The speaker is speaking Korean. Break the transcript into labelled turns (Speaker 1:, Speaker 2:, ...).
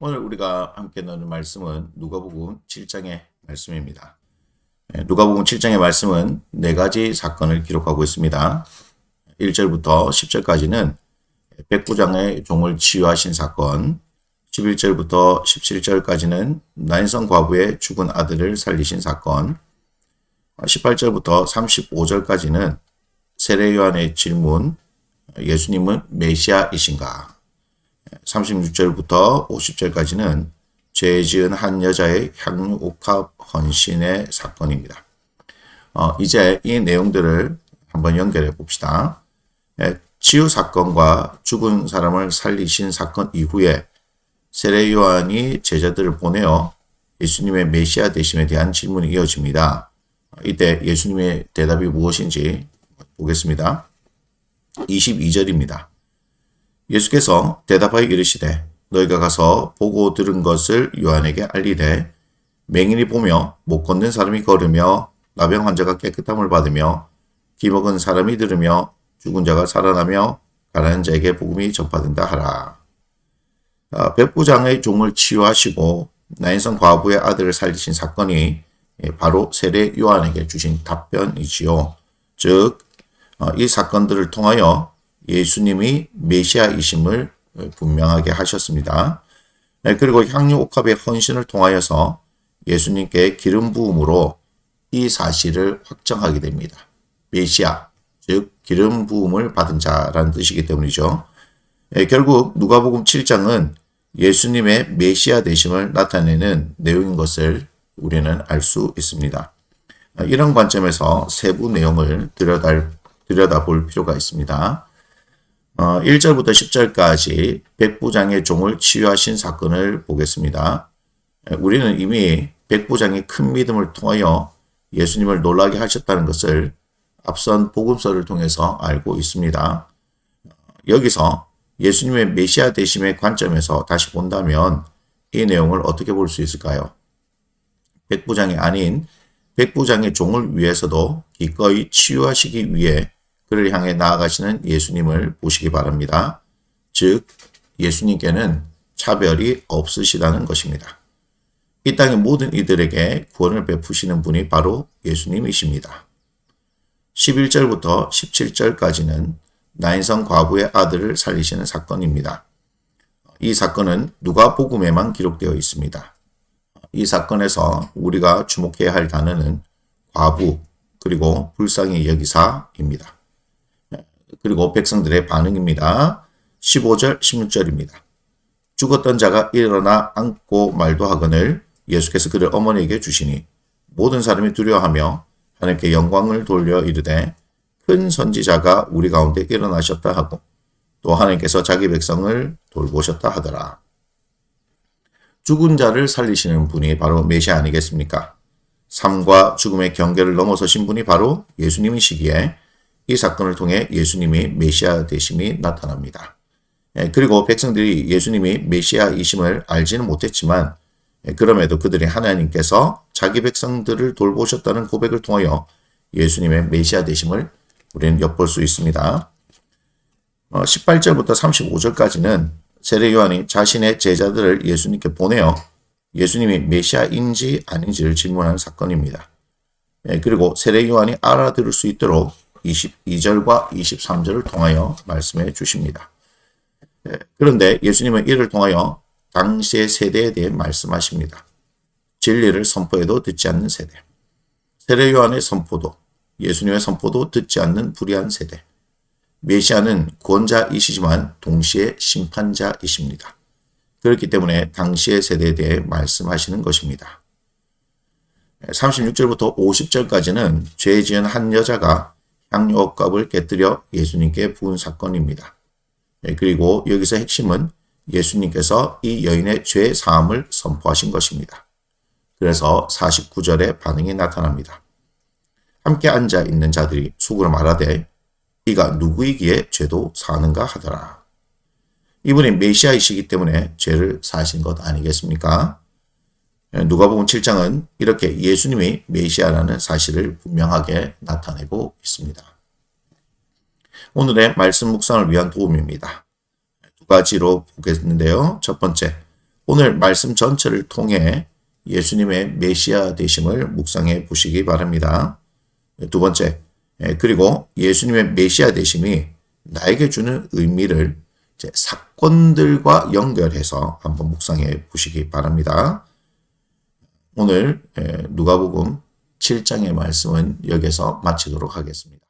Speaker 1: 오늘 우리가 함께 나눌 말씀은 누가복음 7장의 말씀입니다. 누가복음 7장의 말씀은 네 가지 사건을 기록하고 있습니다. 1절부터 10절까지는 백부장의 종을 치유하신 사건, 11절부터 17절까지는 나인성 과부의 죽은 아들을 살리신 사건, 18절부터 35절까지는 세례 요한의 질문, 예수님은 메시아이신가? 36절부터 50절까지는 죄 지은 한 여자의 향유옥합 헌신의 사건입니다. 이제 이 내용들을 한번 연결해 봅시다. 치유 사건과 죽은 사람을 살리신 사건 이후에 세례 요한이 제자들을 보내어 예수님의 메시아 되심에 대한 질문이 이어집니다. 이때 예수님의 대답이 무엇인지 보겠습니다. 22절입니다. 예수께서 대답하여 이르시되 너희가 가서 보고 들은 것을 요한에게 알리되 맹인이 보며 못 걷는 사람이 걸으며 나병 환자가 깨끗함을 받으며 기먹은 사람이 들으며 죽은 자가 살아나며 가난한 자에게 복음이 전파된다 하라. 백부장의 종을 치유하시고 나인성 과부의 아들을 살리신 사건이 바로 세례 요한에게 주신 답변이지요. 즉, 이 사건들을 통하여 예수님이 메시아이심을 분명하게 하셨습니다. 그리고 향유옥합의 헌신을 통하여서 예수님께 기름 부음으로 이 사실을 확정하게 됩니다. 메시아, 즉 기름 부음을 받은 자라는 뜻이기 때문이죠. 결국 누가복음 7장은 예수님의 메시아 되심을 나타내는 내용인 것을 우리는 알 수 있습니다. 이런 관점에서 세부 내용을 들여다볼 필요가 있습니다. 1절부터 10절까지 백부장의 종을 치유하신 사건을 보겠습니다. 우리는 이미 백부장이 큰 믿음을 통하여 예수님을 놀라게 하셨다는 것을 앞선 복음서를 통해서 알고 있습니다. 여기서 예수님의 메시아 되심의 관점에서 다시 본다면 이 내용을 어떻게 볼 수 있을까요? 백부장이 아닌 백부장의 종을 위해서도 기꺼이 치유하시기 위해 그를 향해 나아가시는 예수님을 보시기 바랍니다. 즉, 예수님께는 차별이 없으시다는 것입니다. 이 땅의 모든 이들에게 구원을 베푸시는 분이 바로 예수님이십니다. 11절부터 17절까지는 나인성 과부의 아들을 살리시는 사건입니다. 이 사건은 누가복음에만 기록되어 있습니다. 이 사건에서 우리가 주목해야 할 단어는 과부 그리고 불쌍히 여기사입니다. 그리고 백성들의 반응입니다. 15절, 16절입니다. 죽었던 자가 일어나 앉고 말도 하거늘 예수께서 그를 어머니에게 주시니 모든 사람이 두려워하며 하나님께 영광을 돌려 이르되 큰 선지자가 우리 가운데 일어나셨다 하고 또 하나님께서 자기 백성을 돌보셨다 하더라. 죽은 자를 살리시는 분이 바로 메시아 아니겠습니까? 삶과 죽음의 경계를 넘어서신 분이 바로 예수님이시기에 이 사건을 통해 예수님이 메시아 되심이 나타납니다. 그리고 백성들이 예수님이 메시아이심을 알지는 못했지만 그럼에도 그들이 하나님께서 자기 백성들을 돌보셨다는 고백을 통하여 예수님의 메시아 되심을 우리는 엿볼 수 있습니다. 18절부터 35절까지는 세례 요한이 자신의 제자들을 예수님께 보내어 예수님이 메시아인지 아닌지를 질문하는 사건입니다. 그리고 세례 요한이 알아들을 수 있도록 22절과 23절을 통하여 말씀해 주십니다. 그런데 예수님은 이를 통하여 당시의 세대에 대해 말씀하십니다. 진리를 선포해도 듣지 않는 세대. 세례 요한의 선포도, 예수님의 선포도 듣지 않는 불의한 세대. 메시아는 구원자이시지만 동시에 심판자이십니다. 그렇기 때문에 당시의 세대에 대해 말씀하시는 것입니다. 36절부터 50절까지는 죄 지은 한 여자가 향유옥합을 깨뜨려 예수님께 부은 사건입니다. 그리고 여기서 핵심은 예수님께서 이 여인의 죄 사함을 선포하신 것입니다. 그래서 49절에 반응이 나타납니다. 함께 앉아 있는 자들이 속으로 말하되 이가 누구이기에 죄도 사는가 하더라. 이분이 메시아이시기 때문에 죄를 사신 것 아니겠습니까? 누가복음 7장은 이렇게 예수님이 메시아라는 사실을 분명하게 나타내고 있습니다. 오늘의 말씀 묵상을 위한 도움입니다. 두 가지로 보겠는데요. 첫 번째, 오늘 말씀 전체를 통해 예수님의 메시아 되심을 묵상해 보시기 바랍니다. 두 번째, 그리고 예수님의 메시아 되심이 나에게 주는 의미를 이제 사건들과 연결해서 한번 묵상해 보시기 바랍니다. 오늘 누가복음 7장의 말씀은 여기서 마치도록 하겠습니다.